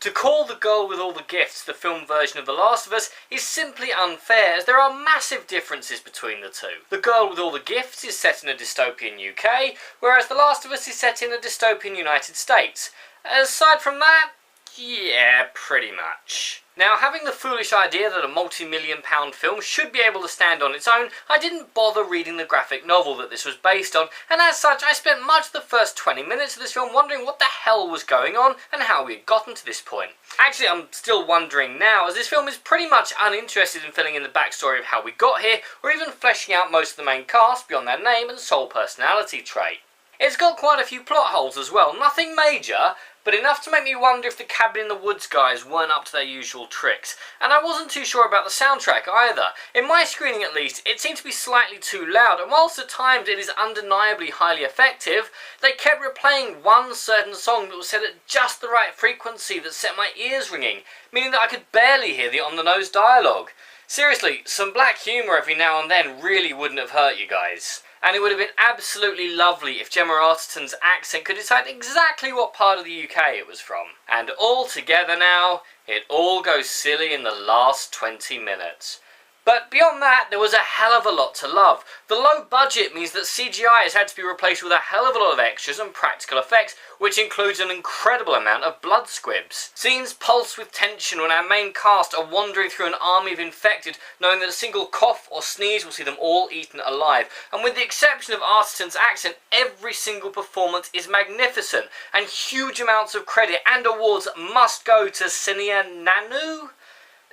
To call The Girl with All the Gifts the film version of The Last of Us is simply unfair, as there are massive differences between the two. The Girl with All the Gifts is set in a dystopian UK, whereas The Last of Us is set in a dystopian United States. Aside from that, yeah, pretty much. Now, having the foolish idea that a multi-million-pound film should be able to stand on its own, I didn't bother reading the graphic novel that this was based on, and as such I spent much of the first 20 minutes of this film wondering what the hell was going on and how we had gotten to this point. Actually, I'm still wondering now, as this film is pretty much uninterested in filling in the backstory of how we got here, or even fleshing out most of the main cast beyond their name and sole personality trait. It's got quite a few plot holes as well, nothing major, but enough to make me wonder if the Cabin in the Woods guys weren't up to their usual tricks. And I wasn't too sure about the soundtrack either. In my screening at least, it seemed to be slightly too loud, and whilst at times it is undeniably highly effective, they kept replaying one certain song that was set at just the right frequency that set my ears ringing, meaning that I could barely hear the on-the-nose dialogue. Seriously, some black humour every now and then really wouldn't have hurt you guys. And it would have been absolutely lovely if Gemma Arterton's accent could decide exactly what part of the UK it was from. And all together now, it all goes silly in the last 20 minutes. But beyond that, there was a hell of a lot to love. The low budget means that CGI has had to be replaced with a hell of a lot of extras and practical effects, which includes an incredible amount of blood squibs. Scenes pulse with tension when our main cast are wandering through an army of infected, knowing that a single cough or sneeze will see them all eaten alive. And with the exception of Arterton's accent, every single performance is magnificent, and huge amounts of credit and awards must go to Sinia Nanu?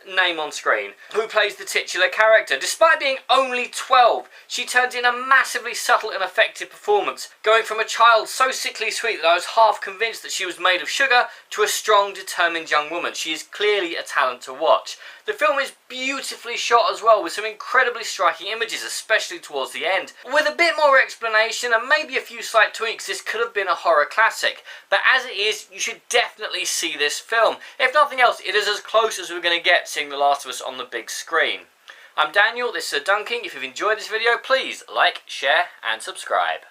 Name on screen, who plays the titular character. Despite being only 12, she turns in a massively subtle and effective performance, going from a child so sickly sweet that I was half convinced that she was made of sugar to a strong, determined young woman. She is clearly a talent to watch. The film is beautifully shot as well, with some incredibly striking images, especially towards the end. With a bit more explanation and maybe a few slight tweaks, this could have been a horror classic. But as it is, you should definitely see this film. If nothing else, it is as close as we're going to get seeing The Last of Us on the big screen. I'm Daniel, this is Sir Dunking. If you've enjoyed this video, please like, share and subscribe.